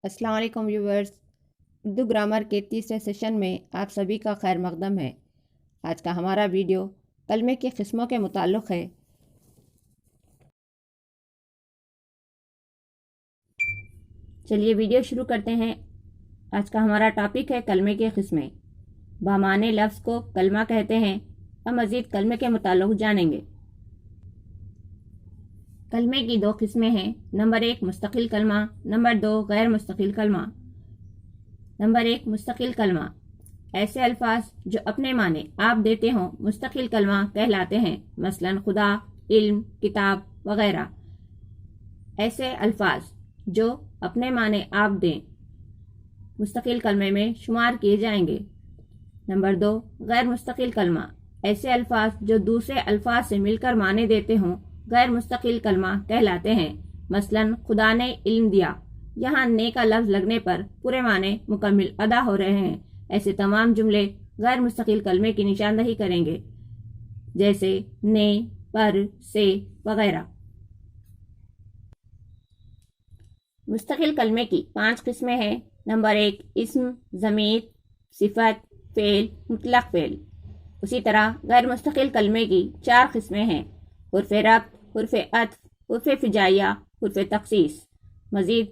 अस्सलाम वालेकुम viewers. Urdu grammar के तीसरे सेशन में आप सभी का खैर मकदम है। आज का हमारा वीडियो कलमे की किस्मों के मुताल्लिक़ है। चलिए वीडियो शुरू करते हैं। आज का हमारा टॉपिक है कलमे की किस्में। बामाने लफ्ज़ को कलमा कहते हैं। अब मज़ीद कलमे के मुताल्लिक़ जानेंगे। कलमे की दो किस्में हैं। नंबर 1 मुस्तकिल कलमा, नंबर 2 गैर मुस्तकिल कलमा। नंबर 1 मुस्तकिल कलमा, ऐसे अल्फाज जो अपने माने आप देते हों मुस्तकिल कलमा कहलाते हैं। मसलन खुदा, इल्म, किताब वगैरह। ऐसे अल्फाज जो अपने माने आप दें मुस्तकिल कलमे में शुमार किए जाएंगे। नंबर 2 गैर मुस्तकिल कलमा, ऐसे अल्फाज जो दूसरे अल्फाज से मिलकर माने देते हों गैर मुस्तकिल कलमा कहलाते हैं। मसलन खुदा ने इल्म दिया, यहाँ ने का लफ्ज़ लगने पर पूरे माने मुकम्मिल अदा हो रहे हैं। ऐसे तमाम जुमले गैर मुस्तकिल कलमे की निशानदही करेंगे, जैसे ने, पर, से वगैरह। मुस्तकिल कलमे की 5 किस्में हैं। नंबर 1 इस्म, ज़मीर, सिफत, फ़ेल, मुतलक फ़ेल। उसी तरह गैर मुस्तकिल कलमे की 4 किस्में हैं। हुर्फ़ रब्त, हुर्फ़ अत्फ़, हुर्फ़ फिजाइया, हुर्फ़ तख़सीस। मज़ीद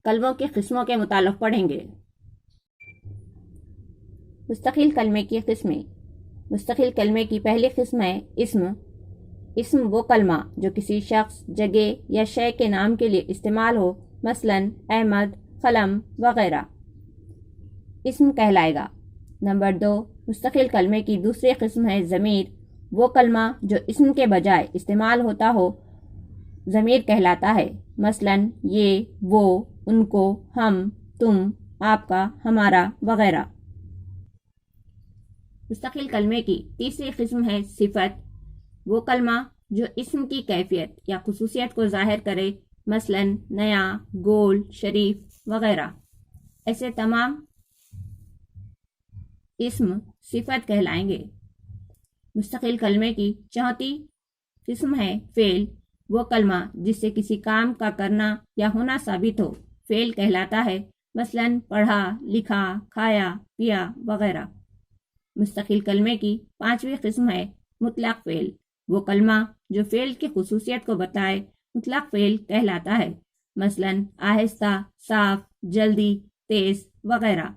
कलमों की किस्मों के मुताल्लिक़ पढ़ेंगे। मुस्तकिल कलमे की किस्में। मुस्तकिल कलमे की पहली किस्म है इस्म। इस्म वो कलमा जो किसी शख्स, जगह या शय के नाम के लिए इस्तेमाल हो, मसलन अहमद, कलम वगैरह, इस्म कहलाएगा। नंबर 2 मुस्तकिल कलमे की दूसरी किस्म है ज़मीर। वो कलमा जो इस्म के बजाय इस्तेमाल होता हो ज़मीर कहलाता है। मसलन ये, वो, उनको, हम, तुम, आपका, हमारा वगैरह। मुस्तकिल कलमे की तीसरी किस्म है सिफत। वो कलमा जो इस्म की कैफियत या खुसूसियत को ज़ाहिर करे, मसलन नया, गोल, शरीफ वगैरह। ऐसे तमाम इस्म सिफत कहलाएंगे। मुस्तकिल कलमे की चौथी किस्म है फ़ेल। वो कलमा जिससे किसी काम का करना या होना साबित हो, फ़ेल कहलाता है। मसलन पढ़ा, लिखा, खाया, पिया वगैरह। मुस्तकिल कलमे की 5वीं किस्म है मुतलक फ़ेल। वो कलमा जो फ़ेल की खुसूसियत को बताए, मुतलक फ़ेल कहलाता है। मसलन आहिस्ता, साफ, जल्दी, तेज़ वगैरह।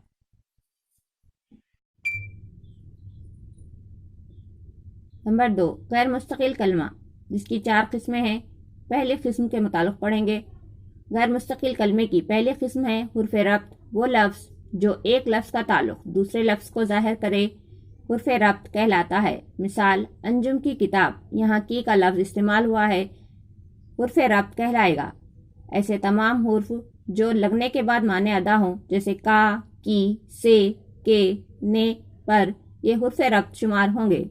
नंबर 2 गैर मुस्तकिल कलमा, जिसकी 4 किस्में हैं। पहली किस्म के मुताल्लिक़ पढ़ेंगे। गैर मुस्तकिल कलमे की पहली किस्म है हुर्फ़ रब्त। वो लफ्ज़ जो एक लफ्ज़ का ताल्लुक़ दूसरे लफ्ज़ को ज़ाहिर करे, हुर्फ़ रब्त कहलाता है। मिसाल अंजुम की किताब, यहाँ की का लफ्ज़ इस्तेमाल हुआ है, हुर्फ़ रब्त कहलाएगा। ऐसे तमाम हुर्फ़ जो लगने के बाद माने अदा हों, जैसे का, की, से, के, ने, पर, ये हुर्फ़ रब्त शुमार होंगे।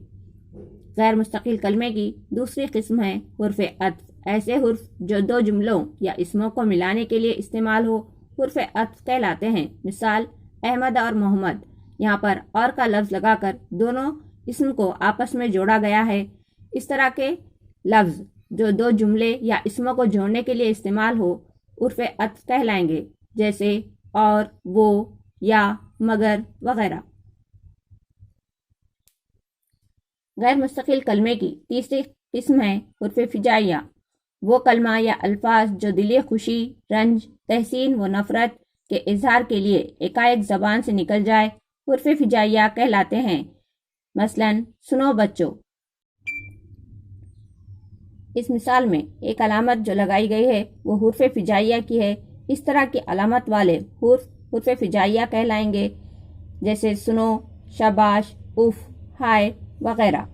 गैर मुस्तकिल कलमे की दूसरी किस्म है हुर्फ़ अत्फ़। ऐसे हुर्फ़ जो दो जुमलों या इसमों को मिलाने के लिए इस्तेमाल हो, हुर्फ़ अत्फ़ कहलाते हैं। मिसाल अहमद और मोहम्मद, यहाँ पर और का लफ्ज़ लगाकर दोनों इसम को आपस में जोड़ा गया है। इस तरह के लफ्ज़ जो दो जुमले या इसमों को जोड़ने के लिए इस्तेमाल हो, हुर्फ़ अत्फ़ कहलाएंगे, जैसे और, वो, या, मगर वगैरह। गैर मुस्तकिल कलमे की तीसरी किस्म है हुर्फ़ फिजाइया। वो कलमा या अल्फाज जो दिली खुशी, रंज, तहसीन व नफ़रत के इजहार के लिए एकाएक ज़बान से निकल जाए, हुर्फ़ फिजाइया कहलाते हैं। मसलन सुनो बच्चों। इस मिसाल में एक अलामत जो लगाई गई है वो हुर्फ़ फिजाइया की है। इस तरह की अलामत वाले हुर्फ़ फिजाइया कहलाएंगे, जैसे सुनो, शाबाश, उफ, हाय वगैरह।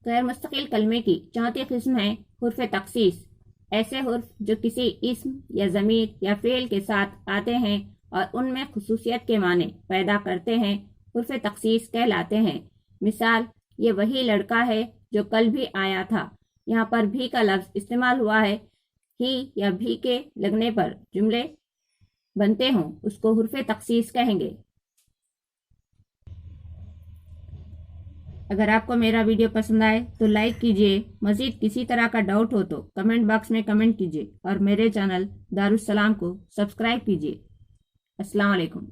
गैर मुस्तकिल कलमे की चौथी किस्म है हुर्फ़ तख़सीस। ऐसे हुर्फ़ जो किसी इस्म या ज़मीर या फ़ेल के साथ आते हैं और उनमें खुसूसियत के माने पैदा करते हैं, हुर्फ़ तख़सीस कहलाते हैं। मिसाल ये वही लड़का है जो कल भी आया था, यहाँ पर भी का लफ्ज़ इस्तेमाल हुआ है। ही या भी के लगने पर जुमले बनते हों, उसको हुर्फ़ तख़सीस कहेंगे। اگر آپ کو میرا ویڈیو پسند آئے تو لائک کیجیے. مزید کسی طرح کا ڈاؤٹ ہو تو کمنٹ باکس میں کمنٹ کیجیے اور میرے چینل دارالسلام کو سبسکرائب کیجیے. السلام علیکم.